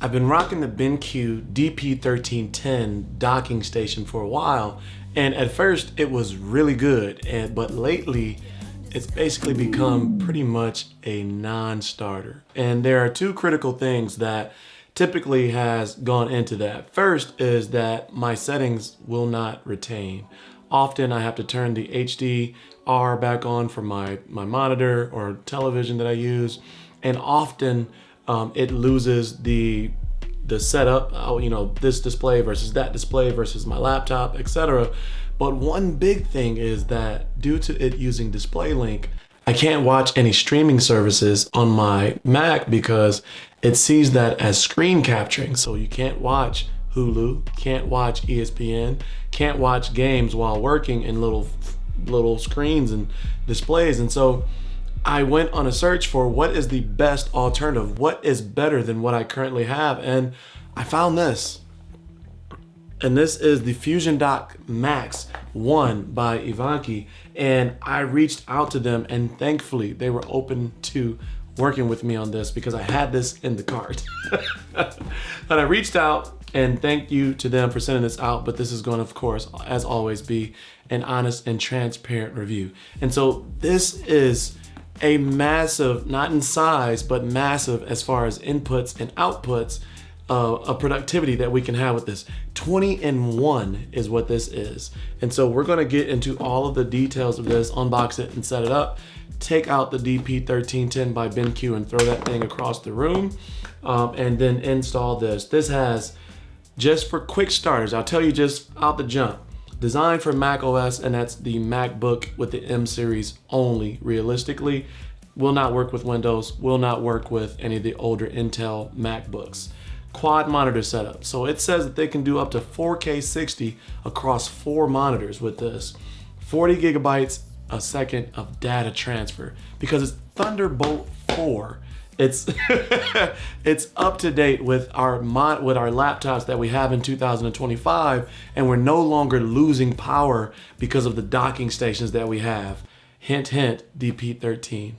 I've been rocking the BenQ DP1310 docking station for a while, and at first it was really good, but lately it's basically become pretty much a non-starter. And there are two critical things that typically has gone into that. First is that my settings will not retain. Often I have to turn the HDR back on for my monitor or television that I use, and often it loses the setup, you know, this display versus that display versus my laptop, etc. But one big thing is that due to it using DisplayLink, I can't watch any streaming services on my Mac because it sees that as screen capturing. So you can't watch Hulu, can't watch ESPN, can't watch games while working in little screens and displays. And so I went on a search for what is the best alternative, what is better than what I currently have, and I found this. And this is the FusionDock Max 1 by IVANKY, and I reached out to them, and thankfully they were open to working with me on this because I had this in the cart. And I reached out, and thank you to them for sending this out, but this is going to, of course, as always, be an honest and transparent review. And so this is a massive, not in size, but massive as far as inputs and outputs of productivity that we can have with this. 20-in-1 is what this is. And so we're gonna get into all of the details of this, unbox it and set it up, take out the DP1310 by BenQ and throw that thing across the room, and then install this. This has, just for quick starters, I'll tell you just out the jump, designed for Mac OS, and that's the MacBook with the M series only, realistically. Will not work with Windows, will not work with any of the older Intel MacBooks. Quad monitor setup. So it says that they can do up to 4K 60 across 4 monitors with this. 40 gigabytes a second of data transfer because it's Thunderbolt 4. It's it's up to date with our laptops that we have in 2025, and we're no longer losing power because of the docking stations that we have. Hint, hint, DP13.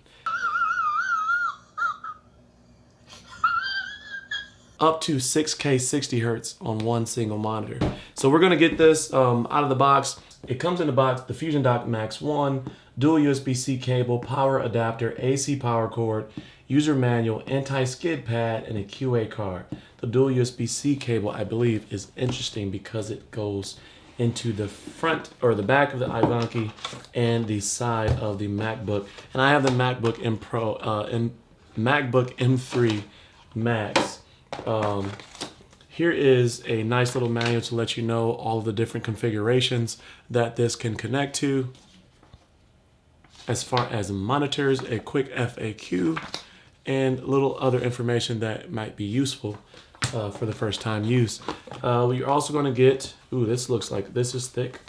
Up to 6K 60 hertz on one single monitor. So we're gonna get this out of the box. It comes in the box, the FusionDock Max 1, dual USB-C cable, power adapter, AC power cord, user manual, anti-skid pad, and a QA card. The dual USB-C cable, I believe, is interesting because it goes into the front or the back of the IVANKY and the side of the MacBook. And I have the MacBook MacBook M3 Max. Here is a nice little manual to let you know all of the different configurations that this can connect to. As far as monitors, a quick FAQ, and little other information that might be useful for the first time use. You're also going to get, ooh, this looks like this is thick.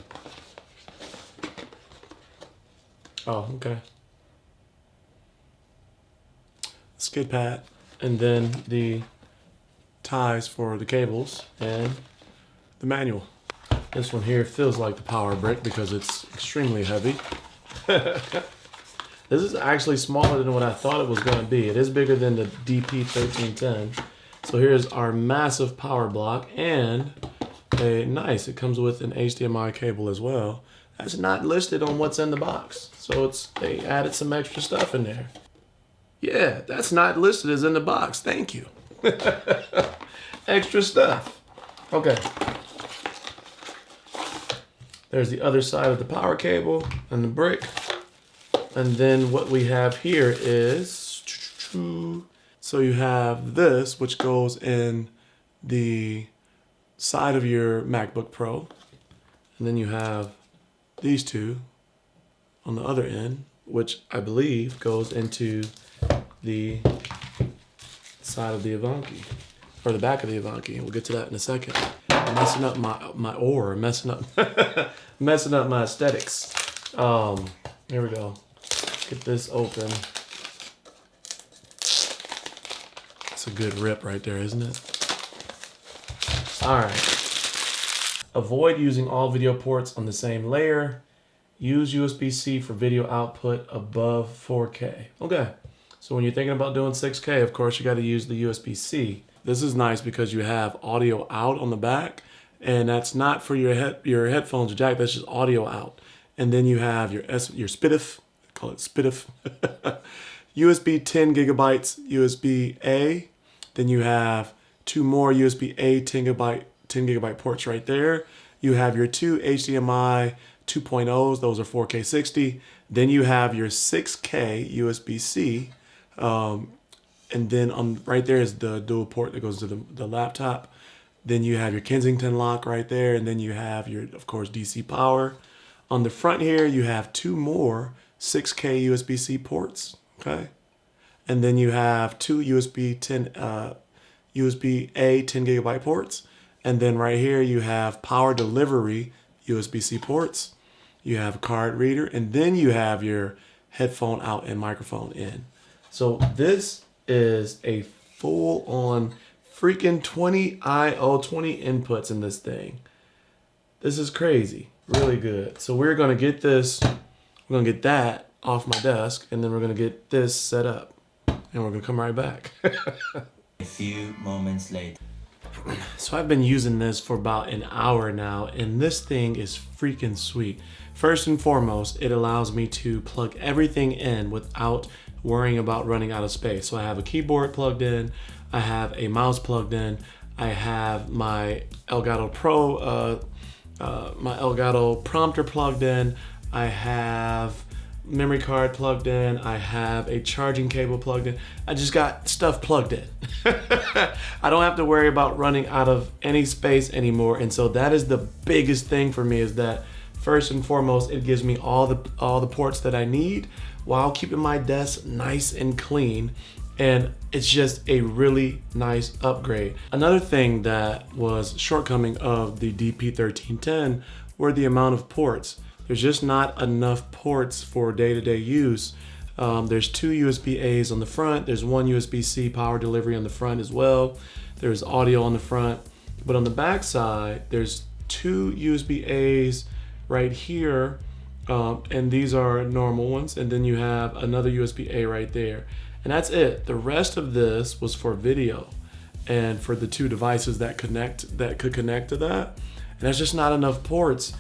Oh, okay. Skid pad, and then the ties for the cables and the manual. This one here feels like the power brick because it's extremely heavy. This is actually smaller than what I thought it was going to be. It is bigger than the DP1310. So here's our massive power block, and it comes with an HDMI cable as well. That's not listed on what's in the box. So they added some extra stuff in there. Yeah, that's not listed as in the box. Thank you. Extra stuff. Okay. There's the other side of the power cable and the brick. And then what we have here is, so you have this, which goes in the side of your MacBook Pro. And then you have these two on the other end, which I believe goes into the side of the IVANKY, or the back of the IVANKY. We'll get to that in a second. I'm messing up messing up my aesthetics. Here we go. Get this open. It's a good rip right there, isn't it? All right. Avoid using all video ports on the same layer. Use USB-C for video output above 4K. Okay. So when you're thinking about doing 6K, of course, you got to use the USB-C. this is nice because you have audio out on the back, and that's not for your headphones or jack. That's just audio out. And then you have your SPDIF, call it SPDIF, USB 10 gigabytes USB A. Then you have two more USB A 10 gigabyte ports right there. You have your two HDMI 2.0s. Those are 4K 60. Then you have your 6K USB-C. And then right there is the dual port that goes to the laptop. Then you have your Kensington lock right there. And then you have your, of course, DC power. On the front here, you have two more 6K USB-C ports, okay? And then you have two USB-A 10 gigabyte ports. And then right here, you have power delivery USB-C ports. You have a card reader, and then you have your headphone out and microphone in. So this is a full-on freaking 20 inputs in this thing. This is crazy, really good. So we're gonna get that off my desk, and then we're gonna get this set up, and we're gonna come right back. A few moments later. So I've been using this for about an hour now, and this thing is freaking sweet. First and foremost, it allows me to plug everything in without worrying about running out of space. So I have a keyboard plugged in, I have a mouse plugged in, I have my Elgato Pro, my Elgato prompter plugged in, I have memory card plugged in, I have a charging cable plugged in. I just got stuff plugged in. I don't have to worry about running out of any space anymore. And so that is the biggest thing for me, is that first and foremost, it gives me all the ports that I need while keeping my desk nice and clean. And it's just a really nice upgrade. Another thing that was shortcoming of the DP1310 were the amount of ports. There's just not enough ports for day-to-day use. There's two USB-As on the front. There's one USB-C power delivery on the front as well. There's audio on the front. But on the back side, there's two USB-As right here. And these are normal ones. And then you have another USB-A right there. And that's it. The rest of this was for video and for the two devices that could connect to that. And that's just not enough ports.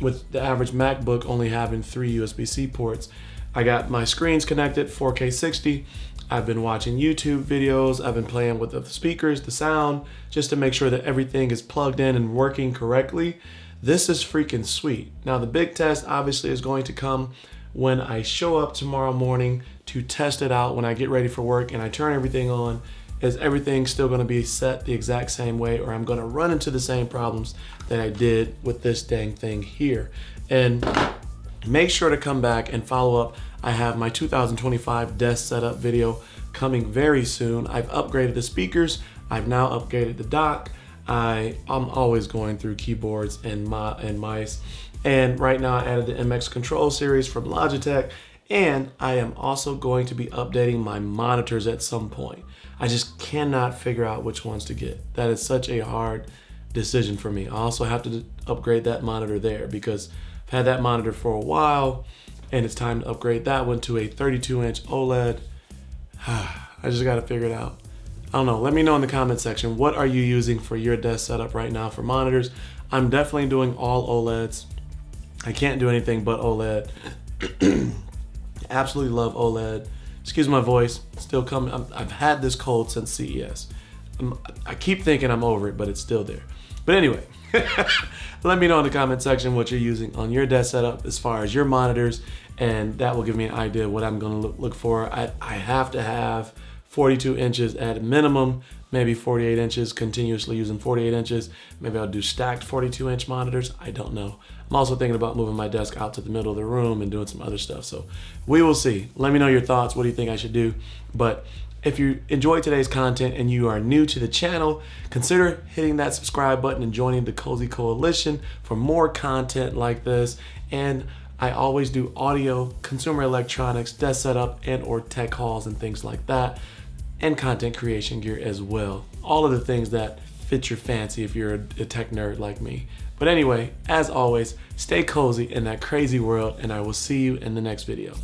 With the average MacBook only having 3 USB-C ports. I got my screens connected, 4K 60. I've been watching YouTube videos. I've been playing with the speakers, the sound, just to make sure that everything is plugged in and working correctly. This is freaking sweet. Now the big test obviously is going to come when I show up tomorrow morning to test it out when I get ready for work and I turn everything on. Is everything still going to be set the exact same way, or I'm going to run into the same problems that I did with this dang thing here? And make sure to come back and follow up. I have my 2025 desk setup video coming very soon. I've upgraded the speakers. I've now upgraded the dock. I'm always going through keyboards and mice. And right now I added the MX Control series from Logitech. And I am also going to be updating my monitors at some point. I just cannot figure out which ones to get. That is such a hard decision for me. I also have to upgrade that monitor there because I've had that monitor for a while and it's time to upgrade that one to a 32-inch OLED. I just got to figure it out. I don't know. Let me know in the comment section. What are you using for your desk setup right now for monitors? I'm definitely doing all OLEDs. I can't do anything but OLED. Absolutely love OLED. Excuse my voice, still coming. I've had this cold since CES. I keep thinking I'm over it, but it's still there. But anyway, let me know in the comment section what you're using on your desk setup as far as your monitors, and that will give me an idea of what I'm gonna look for. I have to have 42 inches at a minimum, maybe 48 inches, continuously using 48 inches. Maybe I'll do stacked 42-inch monitors. I don't know. I'm also thinking about moving my desk out to the middle of the room and doing some other stuff. So we will see. Let me know your thoughts. What do you think I should do? But if you enjoyed today's content and you are new to the channel, consider hitting that subscribe button and joining the Cozy Coalition for more content like this. And I always do audio, consumer electronics, desk setup, and or tech hauls and things like that, and content creation gear as well. All of the things that fit your fancy if you're a tech nerd like me. But anyway, as always, stay cozy in that crazy world, and I will see you in the next video.